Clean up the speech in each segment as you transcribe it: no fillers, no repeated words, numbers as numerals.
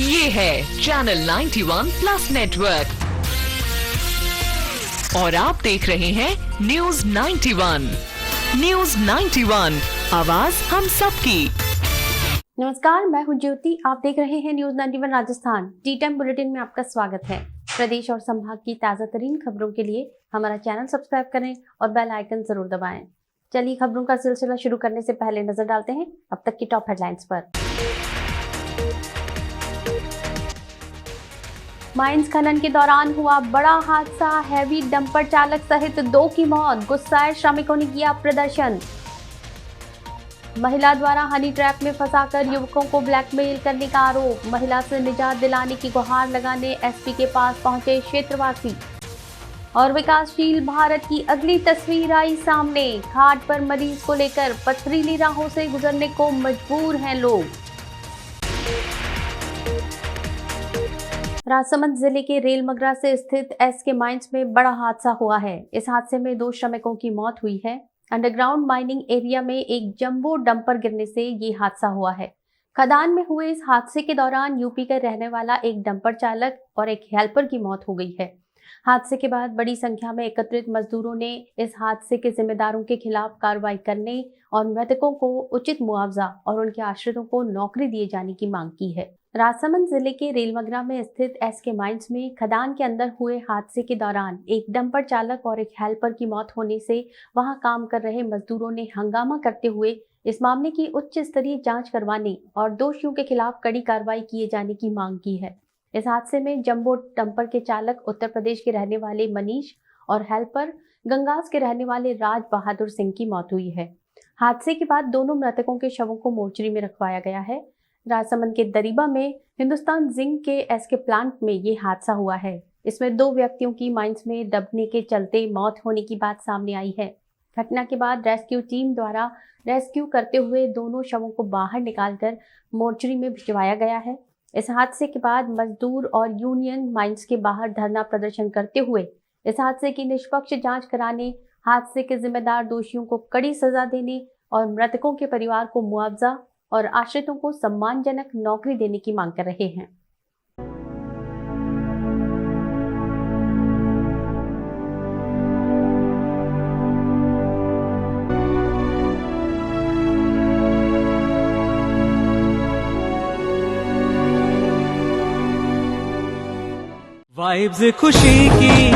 ये है channel 91 plus network और आप देख रहे हैं न्यूज 91। न्यूज 91, आवाज हम सबकी। नमस्कार, मैं हूं ज्योति। आप देख रहे हैं news 91 Rajasthan. T time bulletin में आपका स्वागत है। प्रदेश और संभाग की ताजा तरीन खबरों के लिए हमारा चैनल सब्सक्राइब करें और बेल आइकन जरूर दबाएं। चलिए खबरों का सिलसिला शुरू करने से पहले नजर डालते हैं अब तक की टॉप हेडलाइंस पर। माइंस खनन के दौरान हुआ बड़ा हादसा, हैवी डंपर चालक सहित 2 की मौत, गुस्साए श्रमिकों ने किया प्रदर्शन। महिला द्वारा हनी ट्रैप में फंसाकर युवकों को ब्लैकमेल करने का आरोप, महिला से निजात दिलाने की गुहार लगाने एसपी के पास पहुंचे क्षेत्रवासी। और विकासशील भारत की अगली तस्वीर आई सामने, घाट पर मरीज को लेकर पथरीली राहों से गुजरने को मजबूर हैं लोग। राजसमंद जिले के रेलमगरा से स्थित एसके माइंस में बड़ा हादसा हुआ है। इस हादसे में 2 श्रमिकों की मौत हुई है। अंडरग्राउंड माइनिंग एरिया में एक जंबो डंपर गिरने से ये हादसा हुआ है। खदान में हुए इस हादसे के दौरान यूपी का रहने वाला एक डंपर चालक और एक हेल्पर की मौत हो गई है। हादसे के बाद बड़ी संख्या में एकत्रित मजदूरों ने इस हादसे के जिम्मेदारों के खिलाफ कार्रवाई करने और मृतकों को उचित मुआवजा और उनके आश्रितों को नौकरी दिए जाने की मांग की है। राजसमंद जिले के रेलमगरा में स्थित एसके माइंस में खदान के अंदर हुए हादसे के दौरान एक डंपर चालक और एक हेल्पर की मौत होने से वहां काम कर रहे मजदूरों ने हंगामा करते हुए इस मामले की उच्च स्तरीय जांच करवाने और दोषियों के खिलाफ कड़ी कार्रवाई किए जाने की मांग की है। इस हादसे में जंबो डंपर के चालक उत्तर प्रदेश के रहने वाले मनीष और हेल्पर गंगास के रहने वाले राज बहादुर सिंह की मौत हुई है। हादसे के बाद दोनों मृतकों के शवों को मोर्चरी में रखवाया गया है। राजसमंद के दरीबा में हिंदुस्तान जिंक के एसके प्लांट में ये हादसा हुआ है। इसमें 2 व्यक्तियों की माइंस में दबने के चलते मौत होने की बात सामने आई है। घटना के बाद रेस्क्यू टीम द्वारा रेस्क्यू करते हुए दोनों शवों को बाहर निकालकर मोर्चरी में भिजवाया गया है। इस हादसे के बाद मजदूर और यूनियन माइंस के बाहर धरना प्रदर्शन करते हुए इस हादसे की निष्पक्ष जांच कराने, हादसे के जिम्मेदार दोषियों को कड़ी सजा देने और मृतकों के परिवार को मुआवजा और आश्रितों को सम्मानजनक नौकरी देने की मांग कर रहे हैं। वाइब्स खुशी की,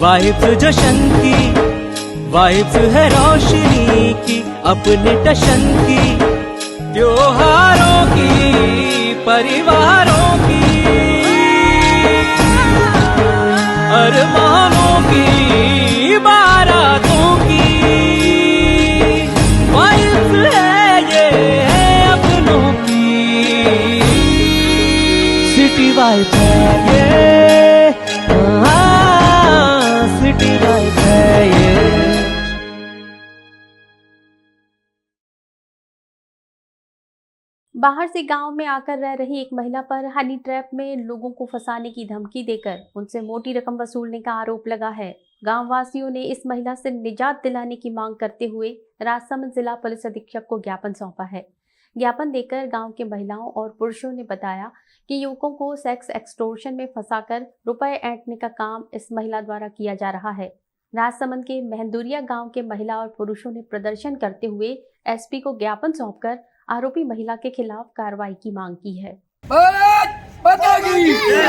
वाइब्स जश्न की, वाइब्स है रोशनी की, अपने टशन की, त्योहारों की, परिवारों की, अरमानों की, बारातों की, वाइब्स है ये अपनों की, सिटी वाइब्स है ये, सिटी वाइब्स है ये। बाहर से गांव में आकर रह रही एक महिला पर हनी ट्रैप में लोगों को फंसाने की धमकी देकर उनसे मोटी रकम वसूलने का आरोप लगा है। गांव वासियों ने इस महिला से निजात दिलाने की मांग करते हुए राजसमंद जिला पुलिस अधीक्षक को ज्ञापन सौंपा है। ज्ञापन देकर गांव के महिलाओं और पुरुषों ने बताया कि युवकों को सेक्स एक्सटॉर्शन में फंसाकर रुपए ऐंठने का काम इस महिला द्वारा किया जा रहा है। राजसमंद के मेहंदुरिया गांव के महिला और पुरुषों ने प्रदर्शन करते हुए एसपी को ज्ञापन सौंपकर आरोपी महिला के खिलाफ कार्रवाई की मांग की है। भारत माता की जय,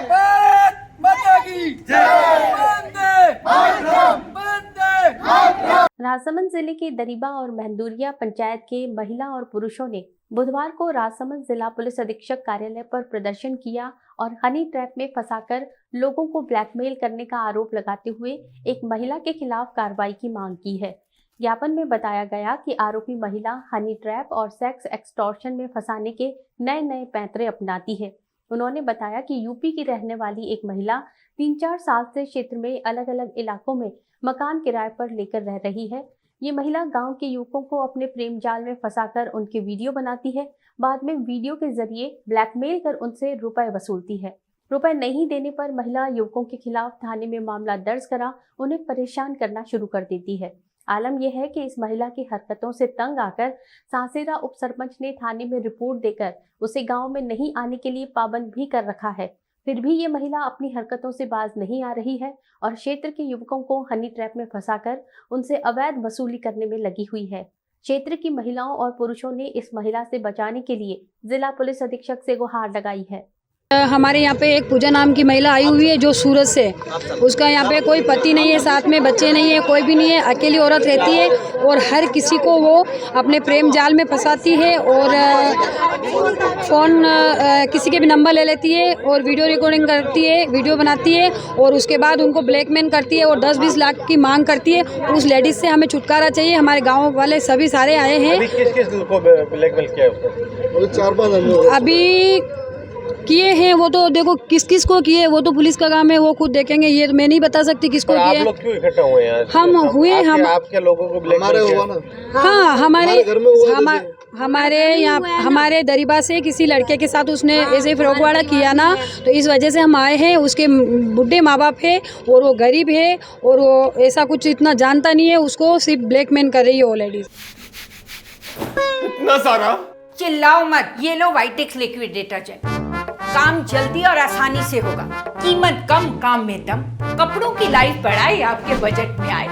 भारत माता की जय, वंदे मातरम, वंदे मातरम। राजसमंद जिले के दरीबा और मेहंदुरिया पंचायत के महिला और पुरुषों ने बुधवार को राजसमंद जिला पुलिस अधीक्षक कार्यालय पर प्रदर्शन किया और हनी ट्रैप में फंसाकर लोगों को ब्लैकमेल करने का आरोप लगाते हुए एक महिला के खिलाफ कार्रवाई की मांग की है। ज्ञापन में बताया गया कि आरोपी महिला हनी ट्रैप और सेक्स एक्सटॉर्शन में फंसाने के नए नए पैंतरे अपनाती है। उन्होंने बताया कि यूपी की रहने वाली एक महिला 3-4 साल से क्षेत्र में अलग अलग इलाकों में मकान किराए पर लेकर रह रही है। ये महिला गांव के युवकों को अपने प्रेम जाल में फंसाकर उनके वीडियो बनाती है। बाद में वीडियो के जरिए ब्लैकमेल कर उनसे रुपए वसूलती है। रुपए नहीं देने पर महिला युवकों के खिलाफ थाने में मामला दर्ज करा उन्हें परेशान करना शुरू कर देती है। आलम यह है कि इस महिला की हरकतों से तंग आकर सांसेरा उप सरपंच ने थाने में रिपोर्ट देकर उसे गांव में नहीं आने के लिए पाबंद भी कर रखा है। फिर भी ये महिला अपनी हरकतों से बाज नहीं आ रही है और क्षेत्र के युवकों को हनी ट्रैप में फंसाकर उनसे अवैध वसूली करने में लगी हुई है। क्षेत्र की महिलाओं और पुरुषों ने इस महिला से बचाने के लिए जिला पुलिस अधीक्षक से गुहार लगाई है। हमारे यहाँ पे एक पूजा नाम की महिला आई हुई है जो सूरत से, उसका यहाँ पे कोई पति नहीं है, साथ में बच्चे नहीं है, कोई भी नहीं है, अकेली औरत रहती है और हर किसी को वो अपने प्रेम जाल में फंसाती है और फ़ोन किसी के भी नंबर ले लेती है और वीडियो रिकॉर्डिंग करती है, वीडियो बनाती है और उसके बाद उनको ब्लैकमेल करती है और 10-20 लाख की मांग करती है। उस लेडीज़ से हमें छुटकारा चाहिए। हमारे गाँव वाले सभी सारे आए हैं। किस को ब्लैकमेल किया है? 4-5 अभी किए हैं वो तो देखो किस किस को किए वो तो पुलिस का काम है, वो खुद देखेंगे, ये तो मैं नहीं बता सकती किसको किए। आप लोग क्यों इकट्ठा हुए हैं? हम हुए हम आपके लोगों को ब्लैकमेल हुआ ना? हाँ, हमारे यहाँ हमारे दरिबा से किसी लड़के के साथ उसने ऐसे फ्रॉकवाड़ा किया ना, तो इस वजह से हम आए हैं। उसके बुढ़े माँ बाप है और वो गरीब है और वो ऐसा कुछ इतना जानता नहीं है, उसको सिर्फ ब्लैकमेल कर रही है वो लेडीज। इतना सारा चिल्लाओ मत, ये लो वाइटेक्स लिक्विड डिटर्जेंट, काम जल्दी और आसानी से होगा, कीमत कम, काम में दम, कपड़ों की लाइफ बढ़ाए, आपके बजट में आए।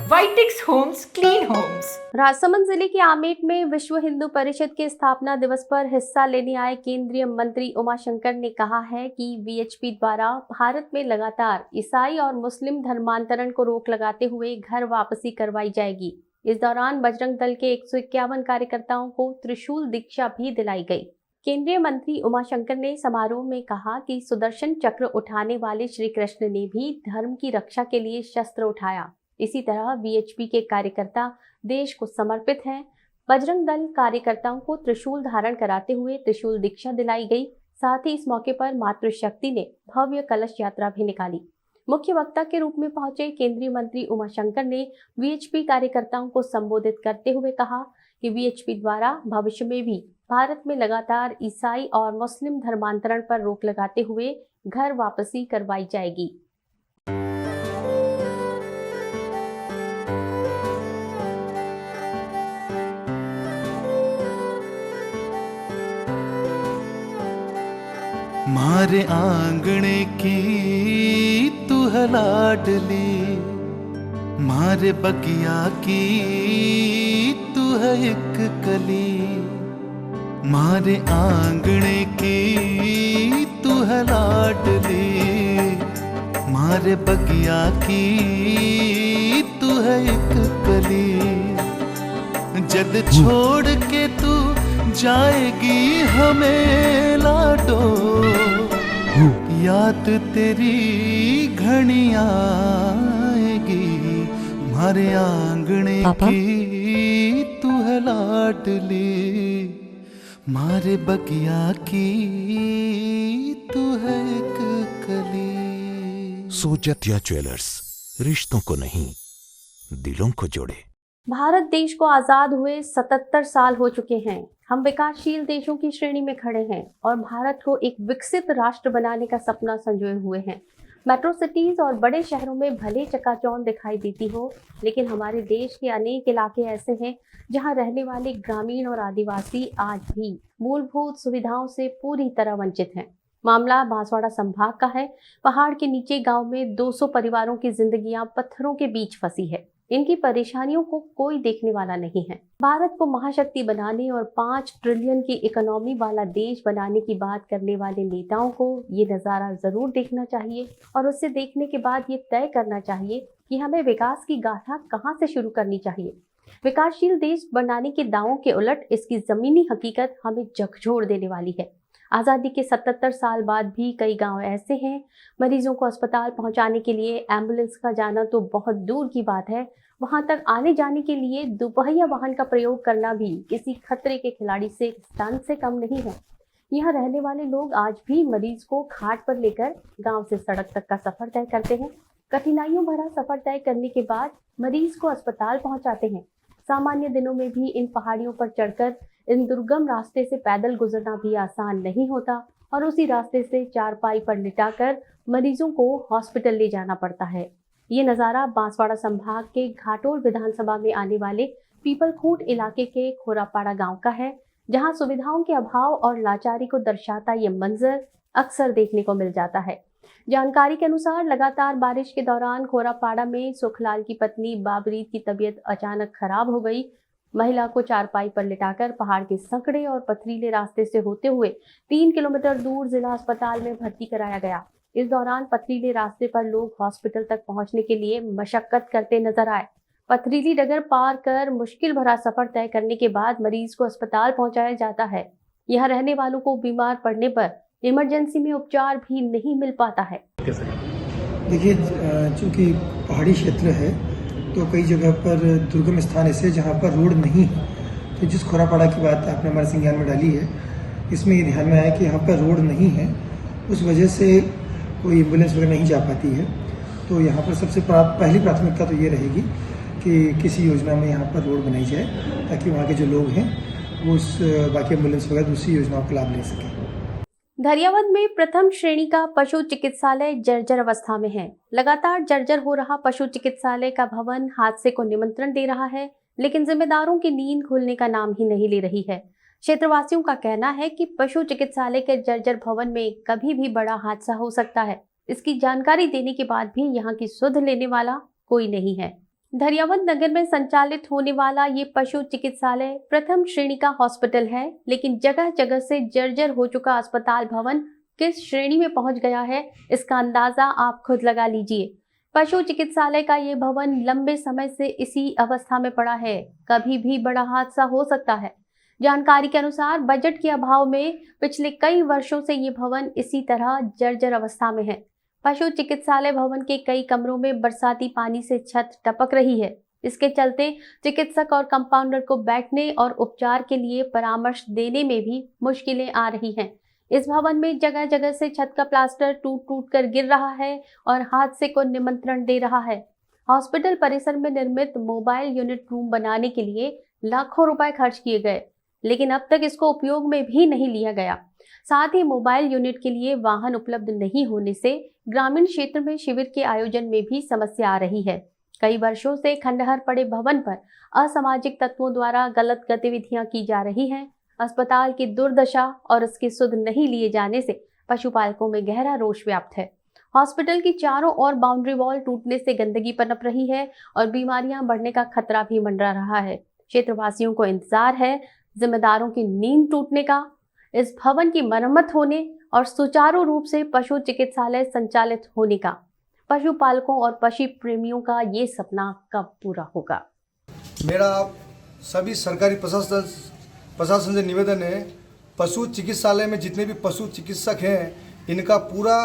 वाइटेक्स होम्स, क्लीन होम्स। राजसमंद जिले के आमेट में विश्व हिंदू परिषद के स्थापना दिवस पर हिस्सा लेने आए केंद्रीय मंत्री उमाशंकर ने कहा है कि वीएचपी द्वारा भारत में लगातार ईसाई और मुस्लिम धर्मांतरण को रोक लगाते हुए घर वापसी करवाई जाएगी। इस दौरान बजरंग दल के 151 कार्यकर्ताओं को त्रिशूल दीक्षा भी दिलाई गई। केंद्रीय मंत्री उमाशंकर ने समारोह में कहा कि सुदर्शन चक्र उठाने वाले श्री कृष्ण ने भी धर्म की रक्षा के लिए शस्त्र उठाया। इसी तरह वीएचपी के कार्यकर्ता देश को समर्पित हैं। बजरंग दल कार्यकर्ताओं को त्रिशूल धारण कराते हुए त्रिशूल दीक्षा दिलाई गई। साथ ही इस मौके पर मातृशक्ति ने भव्य कलश यात्रा भी निकाली। मुख्य वक्ता के रूप में पहुंचे केंद्रीय मंत्री उमाशंकर ने वीएचपी कार्यकर्ताओं को संबोधित करते हुए कहा कि वीएचपी द्वारा भविष्य में भी भारत में लगातार ईसाई और मुस्लिम धर्मांतरण पर रोक लगाते हुए घर वापसी करवाई जाएगी। मारे आंगणे की तू है लाडली, मारे बगिया की तू है एक कली, मारे आंगणे की तू है लाडली, मारे बगिया की तू है एक कली, जद छोड़ के तू जाएगी हमें लाडो, याद तेरी घनी आएगी, मारे आंगणे की तू है लाडली, मारे बगिया की तू है एक कली। सोजतिया ज्वेलर्स, रिश्तों को नहीं दिलों को जोड़े। भारत देश को आजाद हुए 77 साल हो चुके हैं। हम विकासशील देशों की श्रेणी में खड़े हैं और भारत को एक विकसित राष्ट्र बनाने का सपना संजोए हुए हैं। मेट्रो सिटीज और बड़े शहरों में भले चकाचौंध दिखाई देती हो, लेकिन हमारे देश के अनेक इलाके ऐसे हैं जहां रहने वाले ग्रामीण और आदिवासी आज भी मूलभूत सुविधाओं से पूरी तरह वंचित हैं। मामला बांसवाड़ा संभाग का है। पहाड़ के नीचे गांव में 200 परिवारों की जिंदगियां पत्थरों के बीच फंसी है। इनकी परेशानियों को कोई देखने वाला नहीं है। भारत को महाशक्ति बनाने और 5 ट्रिलियन की इकोनॉमी वाला देश बनाने की बात करने वाले नेताओं को ये नज़ारा जरूर देखना चाहिए और उससे देखने के बाद ये तय करना चाहिए कि हमें विकास की गाथा कहाँ से शुरू करनी चाहिए। विकासशील देश बनाने के दावों के उलट इसकी जमीनी हकीकत हमें झकझोर देने वाली है। आज़ादी के 77 साल बाद भी कई गांव ऐसे हैं, मरीजों को अस्पताल पहुंचाने के लिए एम्बुलेंस का जाना तो बहुत दूर की बात है, वहां तक आने जाने के लिए दोपहिया वाहन का प्रयोग करना भी किसी खतरे के खिलाड़ी से स्टंट से कम नहीं है। यहाँ रहने वाले लोग आज भी मरीज को खाट पर लेकर गांव से सड़क तक का सफर तय करते हैं। कठिनाइयों भरा सफर तय करने के बाद मरीज को अस्पताल पहुंचाते हैं। सामान्य दिनों में भी इन पहाड़ियों पर चढ़कर इन दुर्गम रास्ते से पैदल गुजरना भी आसान नहीं होता और उसी रास्ते से चारपाई पर लिटाकर मरीजों को हॉस्पिटल ले जाना पड़ता है। ये नज़ारा बांसवाड़ा संभाग के घाटोल विधानसभा में आने वाले पीपलखूंट इलाके के खोरापाड़ा गांव का है, जहां सुविधाओं के अभाव और लाचारी को दर्शाता ये मंजर अक्सर देखने को मिल जाता है। जानकारी के अनुसार लगातार बारिश के दौरान खोरापाड़ा में सुखलाल की पत्नी बाबरीत की तबीयत अचानक खराब हो गई। महिला को चारपाई पर लिटाकर पहाड़ के संकड़े और पथरीले रास्ते से होते हुए 3 किलोमीटर दूर जिला अस्पताल में भर्ती कराया गया। इस दौरान पथरीले रास्ते पर लोग हॉस्पिटल तक पहुंचने के लिए मशक्कत करते नजर आए। पथरीली डगर पार कर मुश्किल भरा सफर तय करने के बाद मरीज को अस्पताल पहुंचाया जाता है। यहाँ रहने वालों को बीमार पड़ने पर इमरजेंसी में उपचार भी नहीं मिल पाता है। देखिए, चूंकि पहाड़ी क्षेत्र है तो कई जगह पर दुर्गम स्थान ऐसे जहाँ पर रोड नहीं है, तो जिस खोरापाड़ा की बात आपने हमारे संज्ञान में डाली है, इसमें ये ध्यान में आया कि यहाँ पर रोड नहीं है, उस वजह से कोई एम्बुलेंस वगैरह नहीं जा पाती है। तो यहाँ पर सबसे पहली प्राथमिकता तो ये रहेगी कि किसी योजना में यहाँ पर रोड बनाई जाए, ताकि वहाँ के जो लोग हैं वो उस बाकी एम्बुलेंस वगैरह दूसरी योजनाओं का लाभ ले सकें। धरियावद में प्रथम श्रेणी का पशु चिकित्सालय जर्जर अवस्था में है। लगातार जर्जर हो रहा पशु चिकित्सालय का भवन हादसे को निमंत्रण दे रहा है, लेकिन जिम्मेदारों की नींद खुलने का नाम ही नहीं ले रही है। क्षेत्रवासियों का कहना है कि पशु चिकित्सालय के जर्जर भवन में कभी भी बड़ा हादसा हो सकता है। इसकी जानकारी देने के बाद भी यहाँ की सुध लेने वाला कोई नहीं है। धरियावद नगर में संचालित होने वाला ये पशु चिकित्सालय प्रथम श्रेणी का हॉस्पिटल है, लेकिन जगह जगह से जर्जर हो चुका अस्पताल भवन किस श्रेणी में पहुंच गया है, इसका अंदाजा आप खुद लगा लीजिए। पशु चिकित्सालय का ये भवन लंबे समय से इसी अवस्था में पड़ा है, कभी भी बड़ा हादसा हो सकता है। जानकारी के अनुसार बजट के अभाव में पिछले कई वर्षों से ये भवन इसी तरह जर्जर अवस्था में है। पशु चिकित्सालय भवन के कई कमरों में बरसाती पानी से छत टपक रही है। इसके चलते चिकित्सक और कंपाउंडर को बैठने और उपचार के लिए परामर्श देने में भी मुश्किलें आ रही हैं। इस भवन में जगह जगह से छत का प्लास्टर टूट टूट कर गिर रहा है और हादसे को निमंत्रण दे रहा है। हॉस्पिटल परिसर में निर्मित मोबाइल यूनिट रूम बनाने के लिए लाखों रुपए खर्च किए गए, लेकिन अब तक इसको उपयोग में भी नहीं लिया गया। साथ ही मोबाइल यूनिट के लिए वाहन उपलब्ध नहीं होने से ग्रामीण क्षेत्र में शिविर के आयोजन में भी समस्या आ रही है। कई वर्षों से खंडहर पड़े भवन पर असामाजिक तत्वों द्वारा गलत गतिविधियां की जा रही हैं। अस्पताल की दुर्दशा और इसकी सुध नहीं लिए जाने से पशुपालकों में गहरा रोष व्याप्त है। हॉस्पिटल की चारों ओर बाउंड्री वॉल टूटने से गंदगी पनप रही है और बीमारियां बढ़ने का खतरा भी मंडरा रहा है। क्षेत्रवासियों को इंतजार है जिम्मेदारों की नींद टूटने का, इस भवन की मरम्मत होने और सुचारू रूप से पशु चिकित्सालय संचालित होने का। पशुपालकों और पशु प्रेमियों का ये सपना कब पूरा होगा? मेरा सभी सरकारी प्रशासन से निवेदन है, पशु चिकित्सालय में जितने भी पशु चिकित्सक हैं इनका पूरा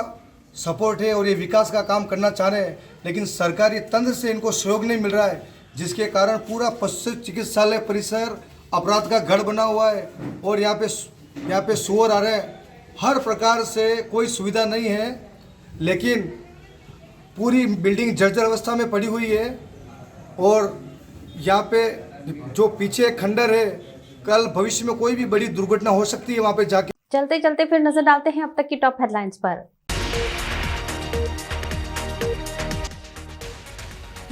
सपोर्ट है और ये विकास का काम करना चाह रहे हैं, लेकिन सरकारी तंत्र से इनको सहयोग नहीं मिल रहा है, जिसके कारण पूरा पशु चिकित्सालय परिसर अपराध का गढ़ बना हुआ है और यहाँ पे सुअर आ रहे हैं। हर प्रकार से कोई सुविधा नहीं है, लेकिन पूरी बिल्डिंग जर्जर अवस्था में पड़ी हुई है और यहाँ पे जो पीछे खंडर है, कल भविष्य में कोई भी बड़ी दुर्घटना हो सकती है वहाँ पे जाके। चलते चलते फिर नजर डालते हैं अब तक की टॉप हेडलाइंस पर।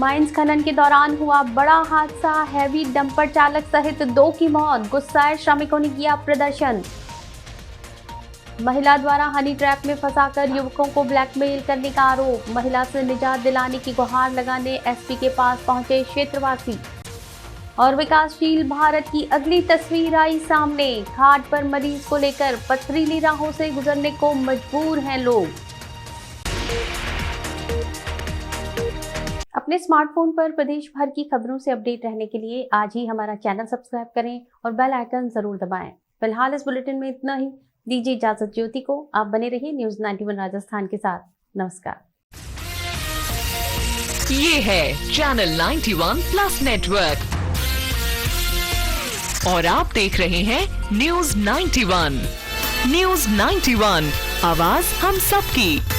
माइंस खनन के दौरान हुआ बड़ा हादसा, हैवी डंपर चालक सहित 2 की मौत, गुस्साए श्रमिकों ने किया प्रदर्शन। महिला द्वारा हनी ट्रैप में फंसाकर युवकों को ब्लैकमेल करने का आरोप, महिला से निजात दिलाने की गुहार लगाने एसपी के पास पहुंचे क्षेत्रवासी। और विकासशील भारत की अगली तस्वीर आई सामने, घाट पर मरीज को लेकर पथरीली राहों से गुजरने को मजबूर हैं लोग। अपने स्मार्टफोन पर प्रदेश भर की खबरों से अपडेट रहने के लिए आज ही हमारा चैनल सब्सक्राइब करें और बेल आइकन जरूर दबाएं। फिलहाल इस बुलेटिन में इतना ही। दीजिए इजाजत ज्योति को। आप बने रहिए न्यूज़ 91 राजस्थान के साथ। नमस्कार। ये है चैनल 91 प्लस नेटवर्क और आप देख रहे हैं न्यूज़ 91। न्यूज़ 91, आवाज हम सबकी।